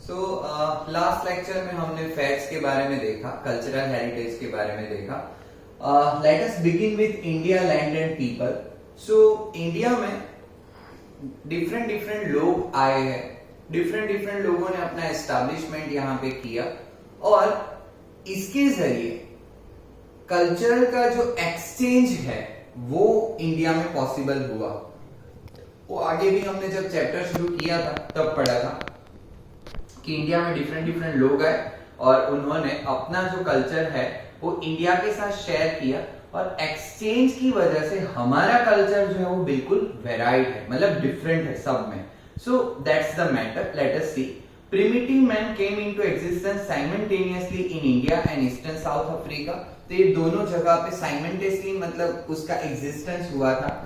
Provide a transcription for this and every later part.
So last lecture में हमने facts के बारे में देखा, कल्चरल हेरिटेज के बारे में देखा। Let us begin with India, land and people. So India में डिफरेंट डिफरेंट लोग आए हैं, डिफरेंट डिफरेंट लोगों ने अपना एस्टैब्लिशमेंट यहाँ पे किया और इसके जरिए कल्चरल का जो एक्सचेंज है वो इंडिया में पॉसिबल हुआ। वो आगे भी हमने जब चैप्टर शुरू किया था तब पढ़ा था कि इंडिया में डिफरेंट डिफरेंट लोग आए और उन्होंने अपना जो कल्चर है वो इंडिया के साथ शेयर किया और एक्सचेंज की वजह से हमारा कल्चर जो है वो बिल्कुल वेराइड है, मतलब डिफरेंट है सब में। So that's the matter. Let us see. Primitive man came into existence simultaneously in India and eastern South Africa. तो ये दोनों जगह पे साइमल्टेनियसली मतलब उसका एग्जिस्टेंस हुआ था।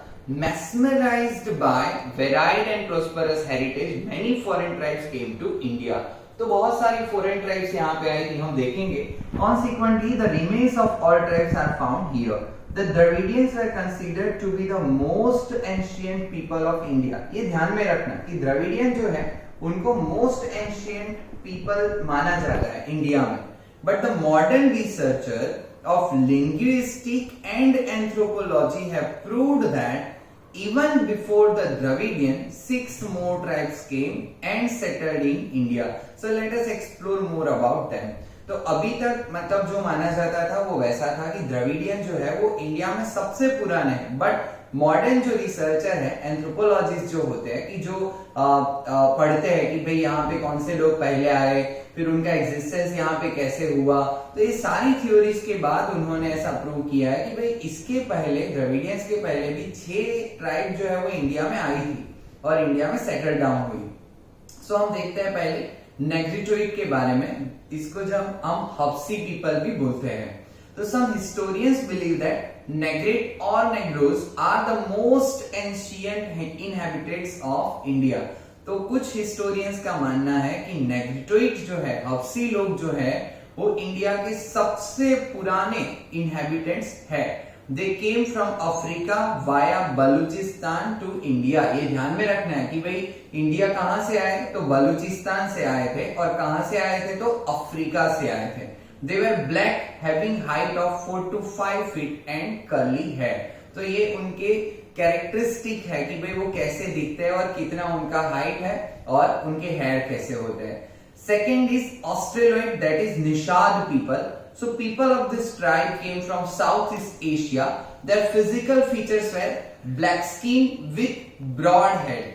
Mesmerized by varied and prosperous heritage, many foreign tribes came to India. तो बहुत सारी फॉरेन ट्राइब्स यहाँ पे आई थी, हम देखेंगे। Consequently, the remains of all tribes are found here. The Dravidians were considered to be the most ancient people of India. ये ध्यान में रखना कि द्रविडियन जो है उनको most ancient people माना जाता है इंडिया में। But the modern researcher of linguistic and anthropology have proved that even before the Dravidian, 6 more tribes came and settled in India. So let us explore more about them. तो अभी तक मतलब जो माना जाता था वो वैसा था कि द्रविडियन जो है वो इंडिया में सबसे पुराने हैं, बट मॉडर्न जो रिसर्चर है, एंथ्रोपोलॉजिस्ट जो होते हैं कि जो पढ़ते हैं कि भाई यहाँ पे कौन से लोग पहले आए, फिर उनका एग्जिस्टेंस यहाँ पे कैसे हुआ, तो ये सारी थ्योरीज के बाद उन्होंने ऐसा प्रूव किया है कि भाई इसके पहले, द्रविडियंस के पहले भी 6 ट्राइब जो है वो इंडिया में आई थी और इंडिया में सेटल डाउन हुई। सो हम देखते हैं पहले नेग्रिटोइड के बारे में। इसको जब हम हब्सी पीपल भी बोलते हैं। तो some historians believe that Negrito और Negroes are the most ancient inhabitants of India. तो कुछ हिस्टोरियंस का मानना है कि नेग्रिटोइड जो है, हब्सी लोग जो है, वो इंडिया के सबसे पुराने इनहैबिटेंट्स है। They came from Africa via Balochistan to India. ये ध्यान में रखना है कि भाई इंडिया कहां से आए, तो बलूचिस्तान से आए थे, और कहां से आए थे, तो अफ्रीका से आए थे। They were black, having height of 4 to 5 feet and curly hair. तो ये उनके कैरेक्टरिस्टिक है कि भाई वो कैसे दिखते हैं और कितना उनका हाइट है और उनके हेयर कैसे होते हैं। Second is Australoid, that is Nishad people. So people of this tribe came from Southeast Asia. Their physical features were black skin with broad head,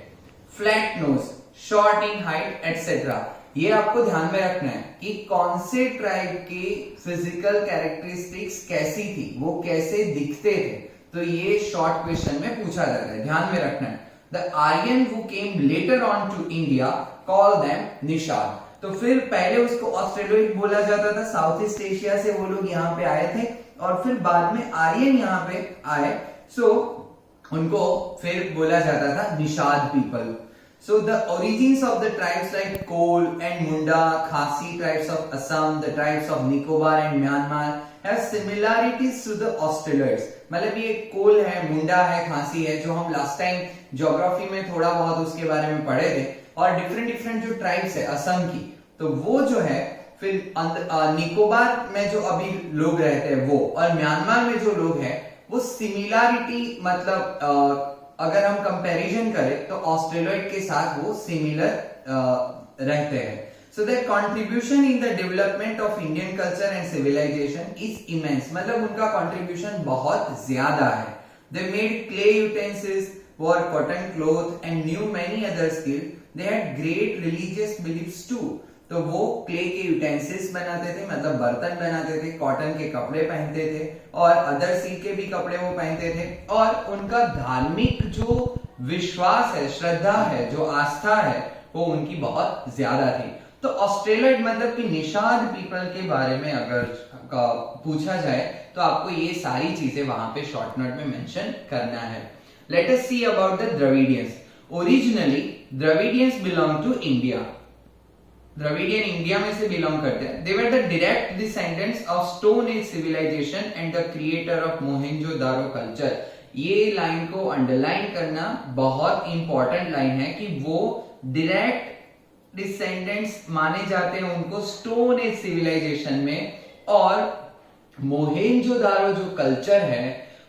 flat nose, short in height, etc. ये आपको ध्यान में रखना है कि कौन से ट्राइब की फिजिकल कैरेक्टरिस्टिक्स कैसी थी, वो कैसे दिखते थे। तो ये शॉर्ट क्वेश्चन में पूछा जाता है, ध्यान में रखना है। The Aryan who came later on to India call them Nishad. तो फिर पहले उसको ऑस्ट्रेलोइड बोला जाता था, साउथ ईस्ट एशिया से वो लोग यहाँ पे आए थे और फिर बाद में आर्यन यहाँ पे आए, सो उनको फिर बोला जाता था Nishad people. So the origins of the tribes like Kol and Munda, Khasi tribes of Assam, the tribes of Nicobar and Myanmar have similarities to the Australoids. मतलब ये कोल है, मुंडा है, खांसी है, जो हम लास्ट टाइम ज्योग्राफी में थोड़ा बहुत उसके बारे में पढ़े थे। और डिफरेंट डिफरेंट जो ट्राइब्स है असम की, तो वो जो है फिर निकोबार में जो अभी लोग रहते हैं वो, और म्यांमार में जो लोग हैं वो सिमिलरिटी, मतलब अगर हम कंपैरिजन करें तो ऑस्ट्रेलोइड के साथ वो सिमिलर रहते हैं। So that contribution in the development of Indian culture and civilisation is immense. मतलब उनका कंट्रीब्यूशन बहुत ज्यादा है। They made clay utensils, wore cotton cloth and knew many other skills. They had great religious beliefs too. तो वो clay के utensils बनाते थे, मतलब बर्तन बनाते थे, कॉटन के कपड़े पहनते थे और अदर सिल्क के भी कपड़े वो पहनते थे। और उनका धार्मिक जो विश्वास है, श्रद्धा है, जो आस्था है, वो उनकी बहुत ज्यादा थी। तो ऑस्ट्रेलोइड मतलब कि निषाद पीपल के बारे में अगर पूछा जाए तो आपको ये सारी चीजें वहां पे शॉर्ट नोट में मेंशन करना है। Let us see about the Dravidians. Originally Dravidians belong to India. Dravidian India में से बिलोंग करते हैं। They were the direct descendants of stone age civilization and the creator of Mohenjodaro culture. ये line को underline करना बहुत इंपॉर्टेंट लाइन है कि वो डायरेक्ट डिसेंडेंट्स माने जाते हैं उनको स्टोन एज सिविलाइजेशन में, और मोहेंजोदारो जो कल्चर है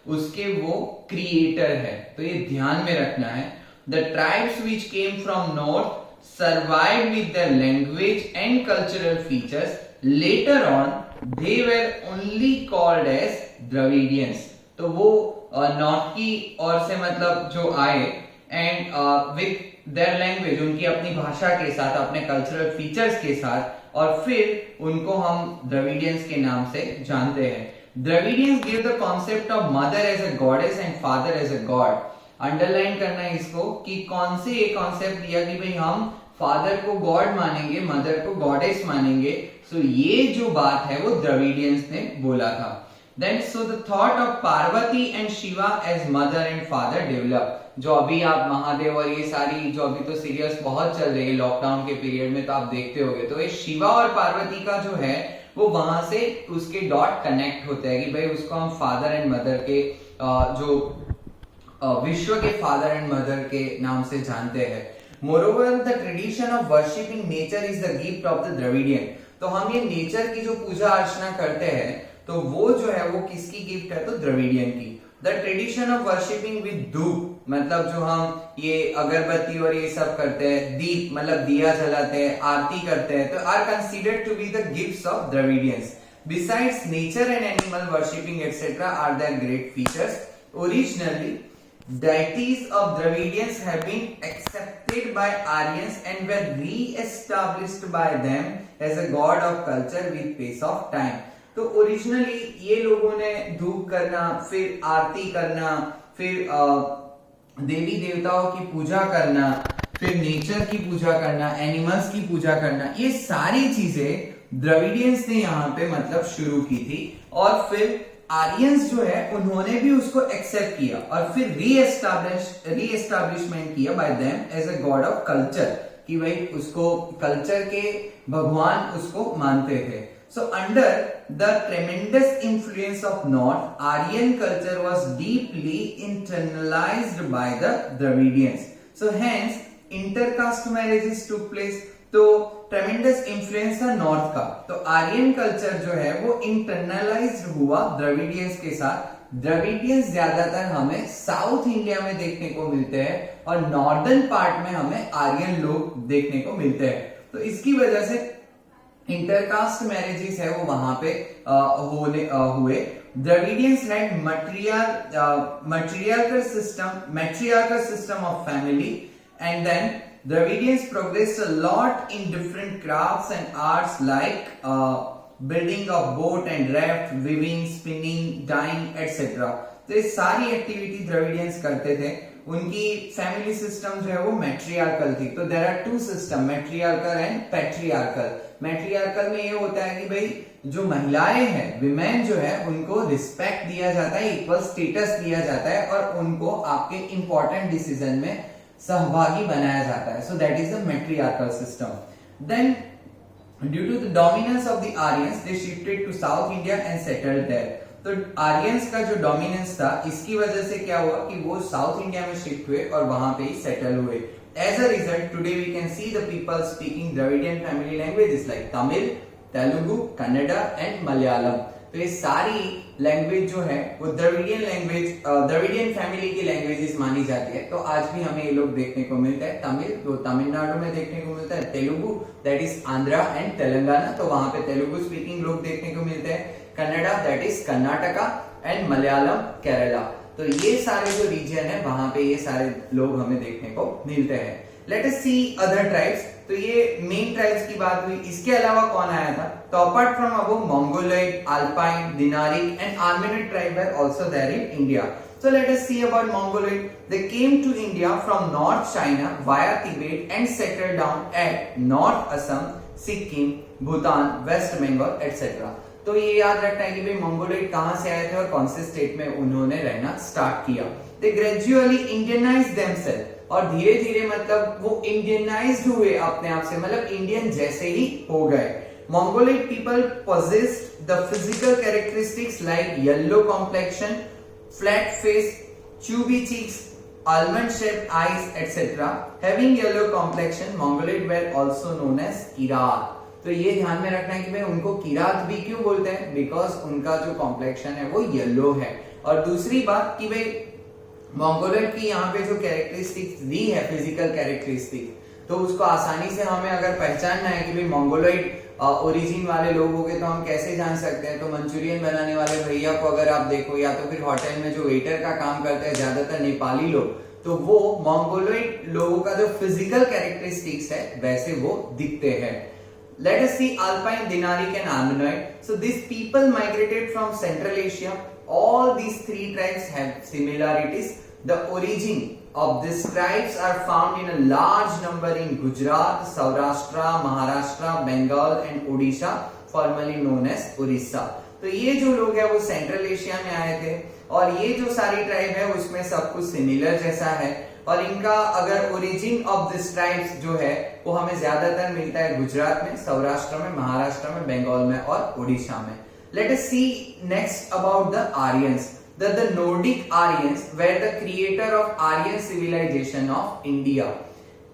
उसके वो क्रिएटर है। तो ये ध्यान में रखना है। The tribes which came from north survived with their language and cultural features. Later on, they were only called as Dravidians. तो वो नॉर्थ की ओर से मतलब जो आए एंड विथ देयर लैंग्वेज, उनकी अपनी भाषा के साथ, अपने कल्चरल फीचर्स के साथ, और फिर उनको हम द्रविडियंस के नाम से जानते हैं। Dravidians give the concept of mother as a goddess and father as a god. Underline करना है इसको कि कौन से ये कॉन्सेप्ट दिया कि भाई हम फादर को गॉड मानेंगे, मदर को गॉडेस मानेंगे। सो ये जो बात है वो द्रविडियंस ने बोला था। Then so the thought of Parvati and Shiva as mother and father develop. जो अभी आप महादेव और ये सारी जो अभी तो सीरियल्स बहुत चल रही है लॉकडाउन के पीरियड में, तो आप देखते होंगे, तो ये शिवा और पार्वती का जो है वो वहां से उसके डॉट कनेक्ट होते हैं कि भाई उसको हम फादर एंड मदर के जो विश्व के फादर एंड मदर के नाम से जानते हैं। Moreover the tradition of worshipping nature is the gift of the Dravidian. तो हम ये नेचर की जो पूजा अर्चना करते हैं तो वो जो है वो किसकी गिफ्ट है? तो द्रविडियन की। The tradition of worshipping with धूप, मतलब जो हम ये अगरबत्ती और ये सब करते हैं, दीप मतलब दिया जलाते हैं, आरती करते हैं, तो are considered to be the gifts of Dravidians. Besides nature and animal worshipping etc. are their great features. Originally, deities of Dravidians have been accepted by Aryans and were re-established by them as a god of culture with pace of time. तो originally ये लोगों ने धूप करना, फिर आरती करना, फिर देवी देवताओं की पूजा करना, फिर नेचर की पूजा करना, एनिमल्स की पूजा करना, ये सारी चीजें द्रविडियंस ने यहाँ पे मतलब शुरू की थी। और फिर आर्यंस जो है उन्होंने भी उसको एक्सेप्ट किया और फिर रीएस्टैब्लिशमेंट किया by them as a god of culture, कि भाई उसको कल्चर के भगवान उसको मानते थे। So under the tremendous influence of North, Aryan culture was deeply internalized by the Dravidians. So hence intercaste marriages took place. तो ट्रेमेंडस इन्फ्लुएंस था नॉर्थ का, तो आर्यन कल्चर जो है वो इंटरनलाइज्ड हुआ द्रविडियंस के साथ। द्रविडियंस ज्यादातर हमें साउथ इंडिया में देखने को मिलते हैं और नॉर्दर्न पार्ट में हमें आर्यन लोग देखने को मिलते हैं। तो इसकी वजह से इंटरकास्ट मैरिजेस है वो वहां पे हुए। Dravidians had matriarchal system of family, and then Dravidians progressed a lot in different crafts and arts like building of boat and raft, weaving, spinning, dyeing, etc. तो ये सारी एक्टिविटी द्रविडियंस करते थे। उनकी फैमिली सिस्टम जो है वो matriarchal थी। तो there are two system, matriarchal and patriarchal. Matriarchal में ये होता है कि भाई जो महिलाएं हैं, विमेन जो है, उनको रिस्पेक्ट दिया जाता है, इक्वल स्टेटस दिया जाता है और उनको आपके इंपॉर्टेंट डिसीजन में सहभागी बनाया जाता है। So that is the matriarchal system. Then due to the dominance of the Aryans they shifted to south India and settled there. तो आर्यंस का जो डोमिनेंस था, इसकी वजह से क्या हुआ कि वो साउथ इंडिया में शिफ्ट हुए और वहां पे ही सेटल हुए। As a result today we can see the people speaking Dravidian family languages like Tamil, Telugu, Kannada and Malayalam. तो ये सारी लैंग्वेज जो है वो द्रविडियन लैंग्वेज, द्रविडियन फैमिली की लैंग्वेजेस मानी जाती है। तो आज भी हमें ये लोग देखने को मिलता है। तमिल तो तमिलनाडु में देखने को मिलता है, Telugu that is Andhra and Telangana, तो वहां पे तेलुगु स्पीकिंग लोग देखने को मिलते हैं। Kannada that is Karnataka and Malayalam Kerala. तो ये सारे जो रीजन है वहां पे ये सारे लोग हमें देखने को मिलते हैं। लेट अस सी अदर ट्राइब्स। तो ये मेन ट्राइब्स की बात हुई। इसके अलावा कौन आया था? तो apart from above, Mongoloid, Alpine, Dinaric and Armenid tribe are also there in India. So let us see about Mongoloid. They came to India from North China via Tibet and settled down at North Assam, Sikkim, Bhutan, West Bengal, etc. तो ये याद रखना है कि भाई Mongoloid कहां से आए थे और कौन से स्टेट में उन्होंने रहना स्टार्ट किया। They gradually Indianized themselves, और धीरे धीरे मतलब वो इंडियनाइज्ड हुए अपने आप से, मतलब इंडियन जैसे ही हो गए। Mongoloid people possessed the physical characteristics like yellow complexion, flat face, chubby cheeks, almond shaped eyes etc. having yellow complexion, mongoloid were also known as Kirat. तो ये ध्यान में रखना है कि भाई उनको किरात भी क्यों बोलते हैं, बिकॉज उनका जो कॉम्प्लेक्शन है वो येलो है। और दूसरी बात कि भाई मंगोलोइड की यहाँ पे जो कैरेक्टरिस्टिक्स दी है, फिजिकल कैरेक्टरिस्टिक, तो उसको आसानी से हमें अगर पहचानना है कि भाई मंगोलोइड ओरिजिन वाले लोग हो गए, तो हम कैसे जान सकते हैं? तो मंचूरियन बनाने वाले भैया को अगर आप देखो, या तो फिर होटल में जो वेटर का काम करते हैं ज्यादातर नेपाली लोग, तो वो मंगोलोइड लोगों का जो फिजिकल कैरेक्टरिस्टिक्स है वैसे वो दिखते हैं। Let us see Alpine, Dinaric and Armenoid. So these people migrated from Central Asia. All these three tribes have similarities. The origin of these tribes are found in a large number in Gujarat, Saurashtra, Maharashtra, Bengal and Odisha, formerly known as Orissa. तो ये जो लोग हैं वो central Asia में आए थे, और ये जो सारी ट्राइब है उसमें सब कुछ सिमिलर जैसा है। और इनका अगर ओरिजिन ऑफ दिस ट्राइब्स जो है वो हमें ज्यादातर मिलता है गुजरात में, सौराष्ट्र में, महाराष्ट्र में, बंगाल में और ओडिशा में। Let us see next about the Aryans. The Nordic Aryans were the creator of Aryan civilization of India.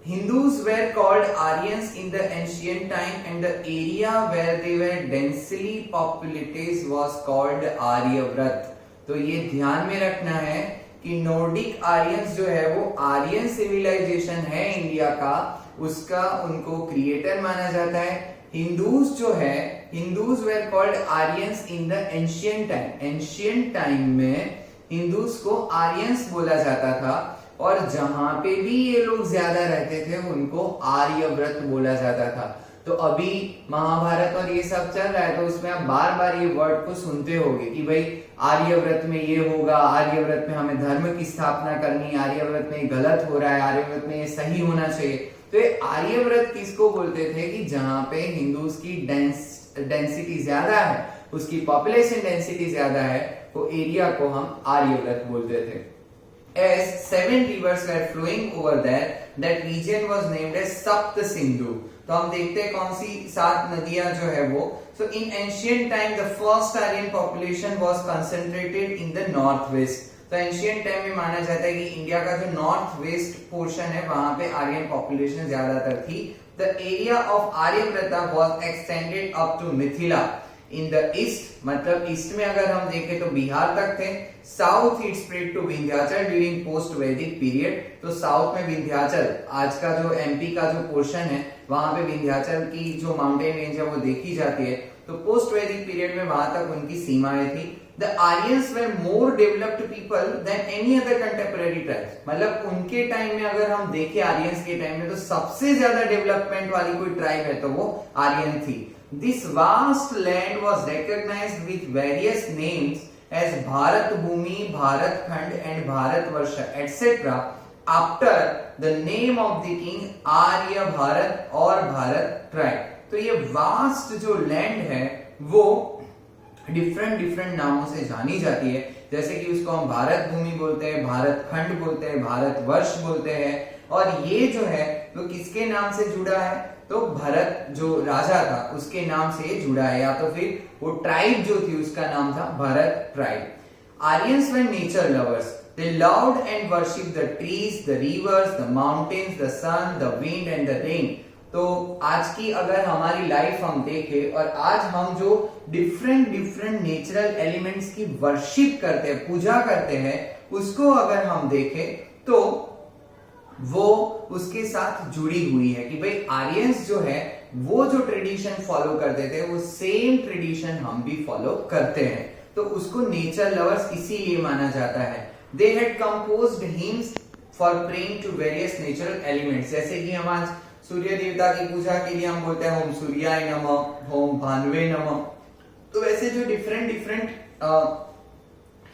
Hindus were called Aryans in the ancient time, and the area where they were densely populated was called Aryavrat. तो ये ध्यान में रखना है कि Nordic Aryans जो है वो आर्यन सिविलाइजेशन है इंडिया का, उसका उनको क्रिएटर माना जाता है। हिंदूज जो है, Hindus where called Aryans in the ancient time. Ancient time में हिंदूज को आर्यंस बोला जाता था, और जहां पे भी ये लोग ज्यादा रहते थे उनको आर्यव्रत बोला जाता था। तो अभी महाभारत और ये सब चल रहा है, तो उसमें आप बार बार ये वर्ड को सुनते होंगे कि भाई आर्यव्रत में ये होगा, आर्यव्रत में हमें धर्म की स्थापना करनी, आर्यव्रत में गलत हो रहा है, आर्यव्रत में ये सही होना चाहिए। तो ये आर्यव्रत किसको बोलते थे कि जहां पे हिंदूज की डेंसिटी ज्यादा है, उसकी पॉपुलेशन डेंसिटी ज्यादा है, वो एरिया को हम आर्यव्रत बोलते थे। As 7 rivers were flowing over there, that region was named as Sapt Sindhu. तो हम देखते हैं कौन सी 7 नदियां जो है वो। So in ancient time the first Aryan population was concentrated in the northwest. तो एंशियंट टाइम में माना जाता है कि इंडिया का जो नॉर्थ वेस्ट पोर्शन है वहां पे आर्यन पॉपुलेशन ज्यादातर थी। The area of Aryavarta was extended up to Mithila in the east, मतलब ईस्ट में अगर हम देखें तो बिहार तक थे। South it spread to Vindhyachal during post Vedic period. तो साउथ में विंध्याचल, आज का जो एमपी का जो पोर्शन है, वहां पे विंध्याचल की जो माउंटेन रेंज है वो देखी जाती है। तो पोस्ट वैदिक पीरियड में वहां तक उनकी सीमाएं थी। The Aryans were more developed people than any other contemporary tribes. मतलब उनके टाइम में अगर हम देखें, आर्यंस के टाइम में, तो सबसे ज्यादा डेवलपमेंट वाली कोई ट्राइब है तो वो आर्यन थी। This vast land was recognized with various names as Bharat Bhumi, Bharat Khand and Bharatvarsha etc. after the name of the king Arya Bharat और भारत tribe। तो ये वास्ट जो लैंड है वो डिफरेंट नामों से जानी जाती है, जैसे कि उसको हम भारत भूमि बोलते हैं, भारत खंड बोलते हैं, भारत वर्ष बोलते हैं। और ये जो है वो किसके नाम से जुड़ा है? तो भरत जो राजा था उसके नाम से ये जुड़ा है, या तो फिर वो ट्राइब जो थी उसका नाम था Bharat tribe. Aryans were nature lovers. They loved and worshipped the trees, the rivers, the mountains, the sun, the wind and the rain। तो आज की अगर हमारी लाइफ हम देखें, और आज हम जो डिफरेंट नेचुरल एलिमेंट्स की वर्शिप करते हैं, पूजा करते हैं, उसको अगर हम देखें तो वो उसके साथ जुड़ी हुई है कि भाई आर्यंस जो है वो जो ट्रेडिशन फॉलो करते थे वो सेम ट्रेडिशन हम भी फॉलो करते हैं। तो उसको नेचर लवर्स इसीलिए माना जाता है। They had composed hymns for praying to various natural elements। जैसे कि हम आज सूर्य देवता की पूजा के लिए हम बोलते हैं ओम सूर्याय नमः, ओम भानुवे नमः। तो वैसे जो डिफरेंट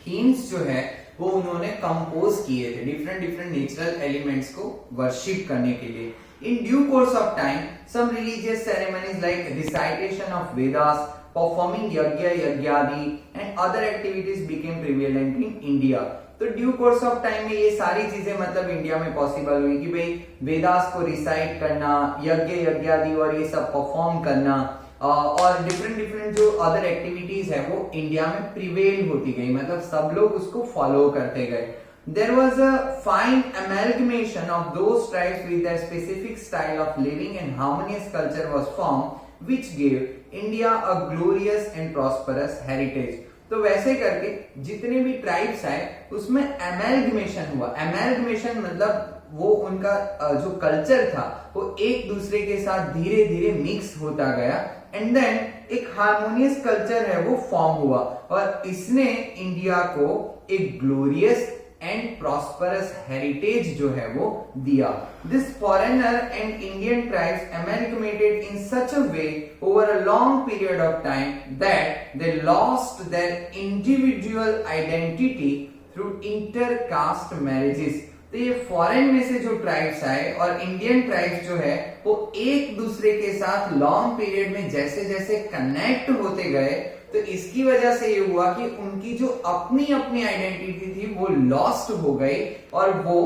हिम्स जो है वो उन्होंने कंपोज किए थे डिफरेंट नेचुरल एलिमेंट्स को वर्शिप करने के लिए। In due course of time some religious ceremonies like recitation of Vedas, performing yagya यज्ञादि and other activities became prevalent in India. तो ड्यू कोर्स ऑफ टाइम में ये सारी चीजें मतलब इंडिया में पॉसिबल हुई कि भाई वेदास को रिसाइट करना, यज्ञ यज्ञादि और ये सब परफॉर्म करना, और डिफरेंट जो अदर एक्टिविटीज है वो इंडिया में प्रिवेल होती गई, मतलब सब लोग उसको फॉलो करते गए। there was a fine amalgamation of those tribes with their specific style of living and harmonious culture was formed, which gave India a glorious and prosperous heritage. तो वैसे करके जितने भी ट्राइब्स आए उसमें एमेलगमेशन हुआ। एमेलगमेशन मतलब वो उनका जो कल्चर था वो एक दूसरे के साथ धीरे धीरे मिक्स होता गया एंड देन एक हार्मोनियस कल्चर है वो फॉर्म हुआ और इसने इंडिया को एक ग्लोरियस एंड प्रॉस्परस हेरिटेज जो है वो दिया। This foreigner and Indian tribes amalgamated in such a way over a long period of time that they lost their individual identity through intercaste marriages। तो ये फॉरेन में से जो ट्राइब्स आए और इंडियन ट्राइब्स जो है वो एक दूसरे के साथ लॉन्ग पीरियड में जैसे जैसे कनेक्ट होते गए तो इसकी वजह से ये हुआ कि उनकी जो अपनी अपनी आइडेंटिटी थी वो लॉस्ट हो गई और वो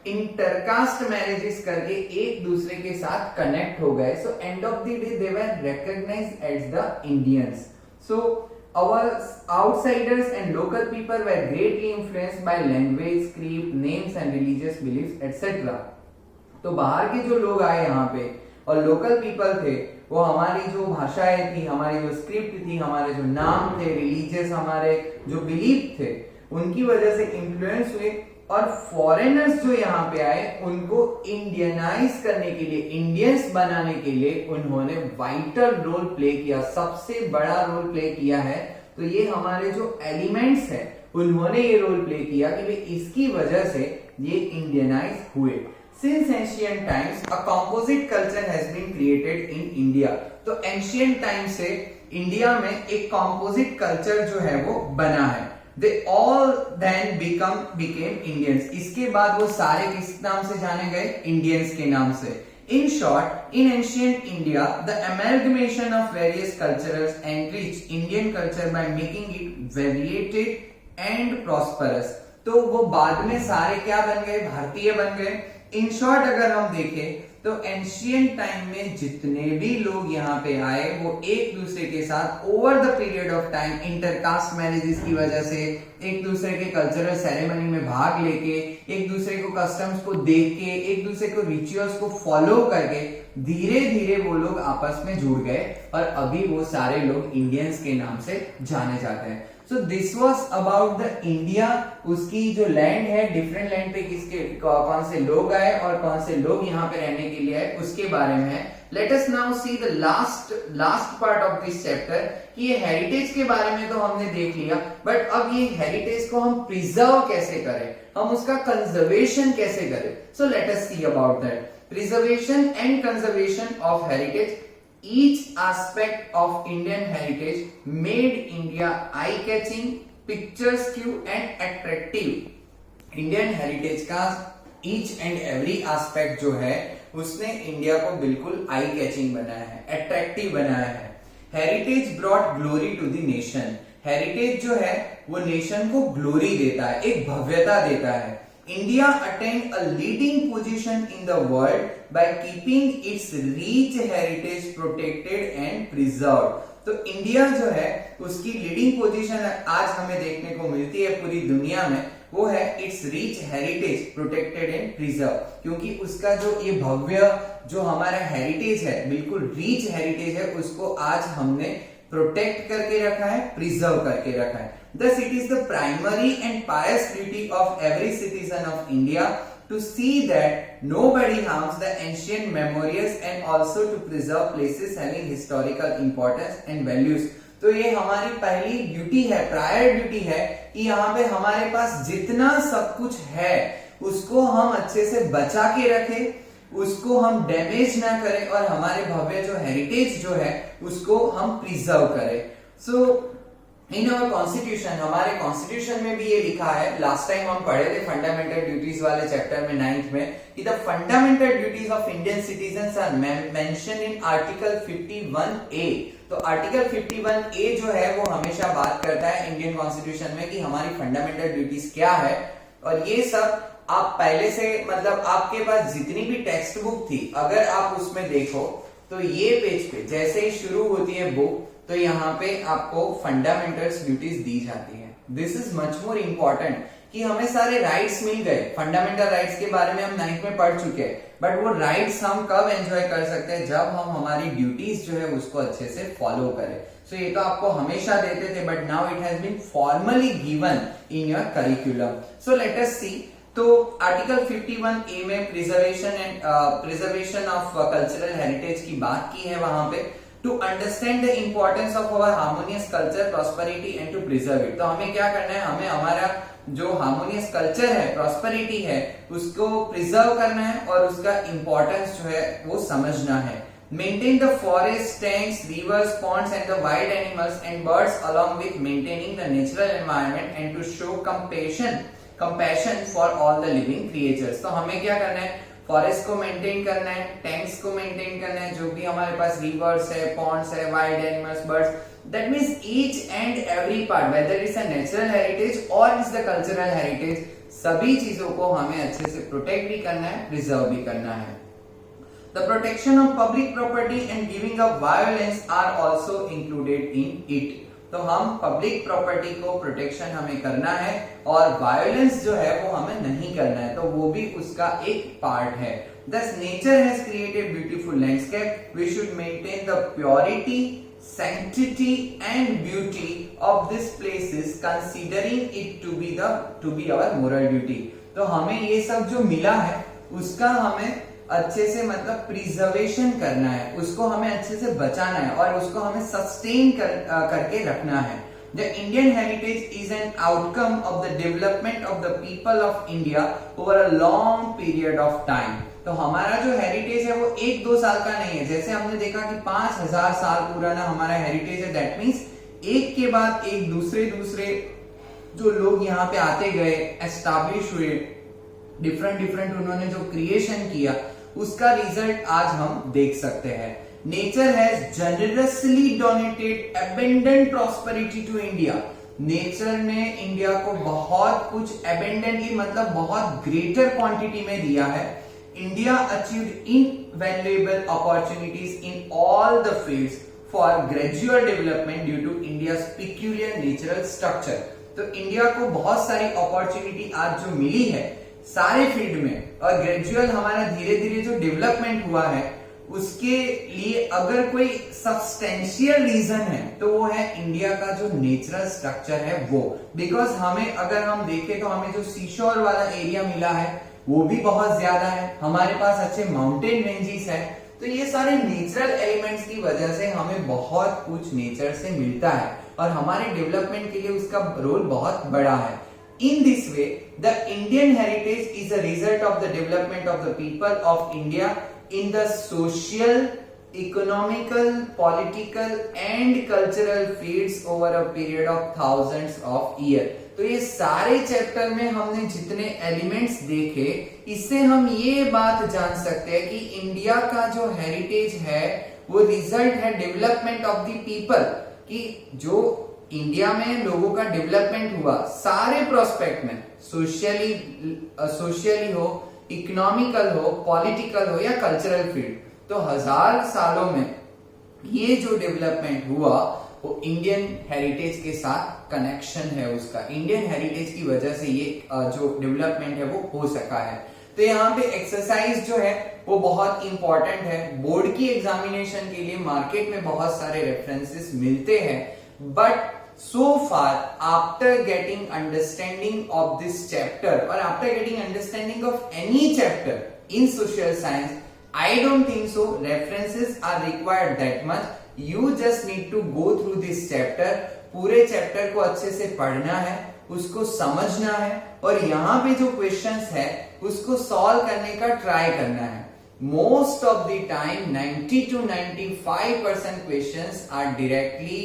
इंटरकास्ट मैरिजेस करके एक दूसरे के साथ कनेक्ट हो गए। So end of the day they were recognised as the Indians. So our outsiders and local people were greatly influenced by language, script, names and religious beliefs etc। तो बाहर के जो लोग आए यहाँ पे और लोकल पीपल थे वो हमारी जो भाषाएं थी, हमारी जो स्क्रिप्ट थी, हमारे जो नाम थे, रिलीजियस हमारे जो बिलीफ थे उनकी वजह से इन्फ्लुएंस हुए और फॉरेनर्स जो यहाँ पे आए उनको इंडियनाइज करने के लिए, इंडियंस बनाने के लिए उन्होंने वाइटल रोल प्ले किया, सबसे बड़ा रोल प्ले किया है। तो ये हमारे जो एलिमेंट्स हैं उन्होंने ये रोल प्ले किया कि भाई इसकी वजह से ये इंडियनाइज हुए। Since ancient times, a composite culture has been created in India। तो ancient time से इंडिया में एक composite culture जो है वो बना है। They all then became Indians। इसके बाद वो सारे किस नाम से जाने गए? Indians के नाम से। In short, in ancient India, the amalgamation of various cultures enriched Indian culture by making it varied and prosperous। तो वो बाद में सारे क्या बन गए? भारतीय बन गए। इन शॉर्ट अगर हम देखें तो एंशियंट टाइम में जितने भी लोग यहाँ पे आए वो एक दूसरे के साथ over the period of time intercaste marriages की वजह से एक दूसरे के कल्चरल सेरेमनी में भाग लेके, एक दूसरे को कस्टम्स को देख के, एक दूसरे को रिचुअल्स को फॉलो करके धीरे धीरे वो लोग आपस में जुड़ गए और अभी वो सारे लोग इंडियंस के नाम से जाने जाते हैं। So this was about the India. उसकी जो लैंड है, डिफरेंट लैंड पे किसके कौन से लोग आए और कौन से लोग यहाँ पे रहने के लिए आए उसके बारे में है। Let us now see the last part of this chapter कि ये हेरिटेज के बारे में तो हमने देख लिया, बट अब ये हेरिटेज को हम प्रिजर्व कैसे करें, हम उसका कंजर्वेशन कैसे करें। सो let us see about that. Preservation and conservation of heritage. Each aspect of Indian heritage made India eye-catching, picturesque and attractive। Indian heritage का each and every aspect जो है उसने इंडिया को बिल्कुल आई कैचिंग बनाया है, अट्रैक्टिव बनाया है। Heritage brought glory to the nation. Heritage जो है वो नेशन को ग्लोरी देता है, एक भव्यता देता है। India attained a leading position in the world by keeping its rich heritage protected and preserved। तो इंडिया जो है उसकी लीडिंग पोजीशन आज हमें देखने को मिलती है पूरी दुनिया में, वो है it's rich heritage protected and preserve. क्योंकि उसका जो ये भव्य जो हमारा हेरिटेज है, बिल्कुल रिच हेरिटेज है, उसको आज हमने प्रोटेक्ट करके रखा है, प्रिजर्व करके रखा है। Thus it is the primary and pious duty of every citizen of India to see that nobody harms the ancient memorials and also to preserve places having historical importance and values। तो ये हमारी पहली duty है, prior duty है कि यहाँ पे हमारे पास जितना सब कुछ है उसको हम अच्छे से बचा के रखें, उसको हम डैमेज ना करें और हमारे भव्य जो हेरिटेज जो है उसको हम प्रिजर्व करें। सो इन आवर कॉन्स्टिट्यूशन, हमारे कॉन्स्टिट्यूशन में भी ये लिखा है, लास्ट टाइम हम पढ़े थे फंडामेंटल ड्यूटीज वाले चैप्टर में 9th में, कि the fundamental duties of Indian citizens are mention in article 51A। तो आर्टिकल 51A जो है वो हमेशा बात करता है इंडियन कॉन्स्टिट्यूशन में कि हमारी फंडामेंटल ड्यूटीज क्या है। और ये सब आप पहले से, मतलब आपके पास जितनी भी टेक्स्ट बुक थी, अगर आप उसमें देखो तो ये पेज पे जैसे ही शुरू होती है बुक तो यहाँ पे आपको फंडामेंटल्स ड्यूटीज दी जाती है। This is much more important कि हमें सारे राइट्स मिल गए, फंडामेंटल राइट्स के बारे में हम 9th में पढ़ चुके हैं, बट वो राइट्स हम कब एंजॉय कर सकते हैं, जब हम हमारी ड्यूटीज जो है उसको अच्छे से फॉलो करें। सो ये तो आपको हमेशा देते थे, but now it has been formally given in your curriculum. So let us see. तो आर्टिकल 51A में प्रिजर्वेशन ऑफ कल्चरल हेरिटेज की बात की है वहां पे, to understand the importance of our harmonious culture, prosperity and to preserve it. तो हमें क्या करना है, हमें हमारा जो हार्मोनियस कल्चर है, प्रॉस्पेरिटी है, उसको प्रिजर्व करना है और उसका इंपॉर्टेंस जो है वो समझना है। Maintain the forest, tanks, rivers, ponds and the wild animals and birds along with maintaining the natural environment and to show compassion for all the living creatures। तो हमें क्या करना है, फॉरेस्ट को मेंटेन करना है, टैंक्स को मेंटेन करना है, जो भी हमारे पास रिवर्स है, पॉन्ड्स है, wild animals, birds, that means each and every part, whether it's a natural heritage और इट्स द कल्चरल हेरिटेज, सभी चीजों को हमें अच्छे से प्रोटेक्ट भी करना है, प्रिजर्व भी करना है। The protection of public property and giving up violence are also included in it। तो हम पब्लिक प्रॉपर्टी को प्रोटेक्शन हमें करना है और वायलेंस जो है वो हमें नहीं करना है, तो वो भी उसका एक पार्ट है। Thus nature has created beautiful landscape, we should maintain the purity, sanctity and beauty of these places, considering it to be our moral duty। तो हमें ये सब जो मिला है उसका हमें अच्छे से मतलब प्रिजर्वेशन करना है, उसको हमें अच्छे से बचाना है और उसको हमें सस्टेन करके रखना है। The Indian heritage is an outcome of the development of the people of India over a long period of time. तो हमारा जो हेरिटेज है वो 1-2 साल का नहीं है, जैसे हमने देखा कि 5000 साल पुराना हमारा हेरिटेज है। दैट मीन्स एक के बाद एक दूसरे जो लोग यहाँ पे आते गए, एस्टैब्लिश हुए, डिफरेंट उन्होंने जो क्रिएशन किया, उसका रिजल्ट आज हम देख सकते हैं। Nature has generously donated abundant prosperity to India. Nature ने इंडिया को बहुत कुछ अबेंडेंटली मतलब बहुत ग्रेटर क्वांटिटी में दिया है। India achieved invaluable opportunities in all the fields for gradual development due to India's peculiar natural structure. तो इंडिया को बहुत सारी अपॉर्चुनिटी आज जो मिली है सारे फील्ड में, और ग्रेजुअल हमारा धीरे धीरे जो डेवलपमेंट हुआ है उसके लिए अगर कोई सब्सटेंशियल रीजन है तो वो है इंडिया का जो नेचुरल स्ट्रक्चर है वो। बिकॉज हमें अगर हम देखें तो हमें जो सीशोर वाला एरिया मिला है वो भी बहुत ज्यादा है, हमारे पास अच्छे माउंटेन रेंजेस है, तो ये सारे नेचुरल एलिमेंट्स की वजह से हमें बहुत कुछ नेचर से मिलता है और हमारे डेवलपमेंट के लिए उसका रोल बहुत बड़ा है। In this way, the Indian heritage is a result of the development of the people of India in the social, economical, political and cultural fields over a period of thousands of years। तो ये सारे chapter में हमने जितने elements देखे, इससे हम ये बात जान सकते हैं कि इंडिया का जो हेरिटेज है वो रिजल्ट है डेवलपमेंट ऑफ द पीपल, कि जो इंडिया में लोगों का डेवलपमेंट हुआ सारे प्रोस्पेक्ट में, सोशली हो, इकोनॉमिकल हो, पॉलिटिकल हो या कल्चरल फील्ड, तो 1000 सालों में ये जो डेवलपमेंट हुआ वो इंडियन हेरिटेज के साथ कनेक्शन है उसका। इंडियन हेरिटेज की वजह से ये जो डेवलपमेंट है वो हो सका है। तो यहाँ पे एक्सरसाइज जो है वो बहुत इंपॉर्टेंट है। बोर्ड की एग्जामिनेशन के लिए मार्केट में बहुत सारे रेफरेंसेस मिलते हैं, but so far after getting understanding of this chapter or after getting understanding of any chapter in social science, I don't think so references are required that much। you just need to go through this chapter, पूरे chapter को अच्छे से पढ़ना है, उसको समझना है और यहाँ पे जो क्वेश्चंस है उसको सॉल्व करने का ट्राई करना है। Most of the time 90 to 95% questions are directly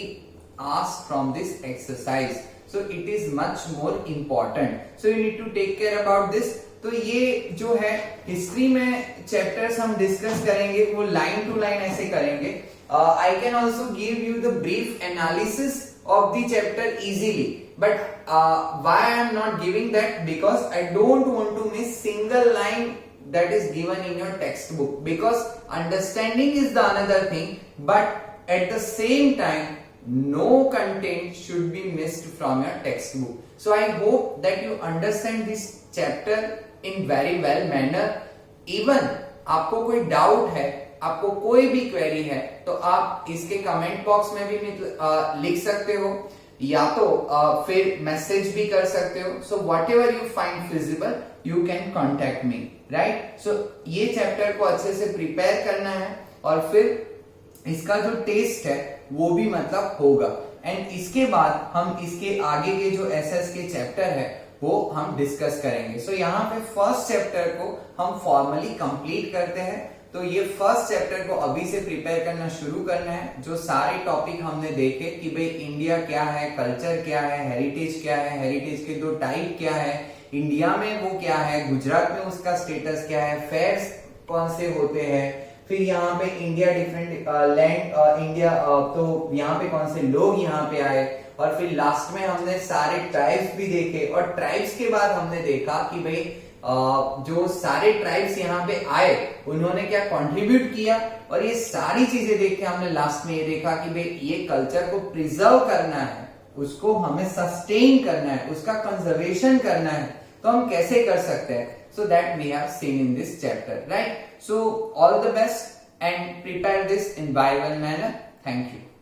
asked from this exercise, so it is much more important, so you need to take care about this। तो ये जो है हिस्ट्री में चैप्टर्स हम डिस्कस करेंगे वो लाइन टू लाइन ऐसे करेंगे। I can also give you the brief analysis of the chapter easily, but why I am not giving that, because I don't want to miss single line that is given in your textbook, because understanding is the another thing, but at the same time no content should be missed from your textbook. So I hope that you understand this chapter in very well manner. Even आपको कोई doubt है, आपको कोई भी query है, तो आप इसके कमेंट बॉक्स में भी लिख सकते हो, या तो फिर मैसेज भी कर सकते हो. So whatever you find feasible you can contact me, right. So ये चैप्टर को अच्छे से प्रिपेयर करना है और फिर इसका जो टेस्ट है वो भी मतलब होगा. एंड इसके बाद हम इसके आगे के जो एसएस के चैप्टर है वो हम डिस्कस करेंगे. सो यहाँ पे फर्स्ट चैप्टर को हम फॉर्मली कंप्लीट करते हैं. तो ये फर्स्ट चैप्टर को अभी से प्रिपेयर करना शुरू करना है. जो सारे टॉपिक हमने देखे कि भाई इंडिया क्या है, कल्चर क्या है, हेरिटेज क्या है, हेरिटेज के दो टाइप क्या है, इंडिया में वो क्या है, गुजरात में उसका स्टेटस क्या है, फेयर्स कौन से होते हैं, फिर यहाँ पे इंडिया डिफरेंट लैंड इंडिया, तो यहाँ पे कौन से लोग यहाँ पे आए, और फिर लास्ट में हमने सारे ट्राइब्स भी देखे. और ट्राइब्स के बाद हमने देखा कि भाई जो सारे ट्राइब्स यहाँ पे आए उन्होंने क्या कंट्रीब्यूट किया. और ये सारी चीजें देख के हमने लास्ट में ये देखा कि भाई ये कल्चर को प्रिजर्व करना है, उसको हमें सस्टेन करना है, उसका कंजर्वेशन करना है. तो हम कैसे कर सकते हैं? So that we have seen in this chapter, right. So all the best and prepare this in Bible manner. Thank you.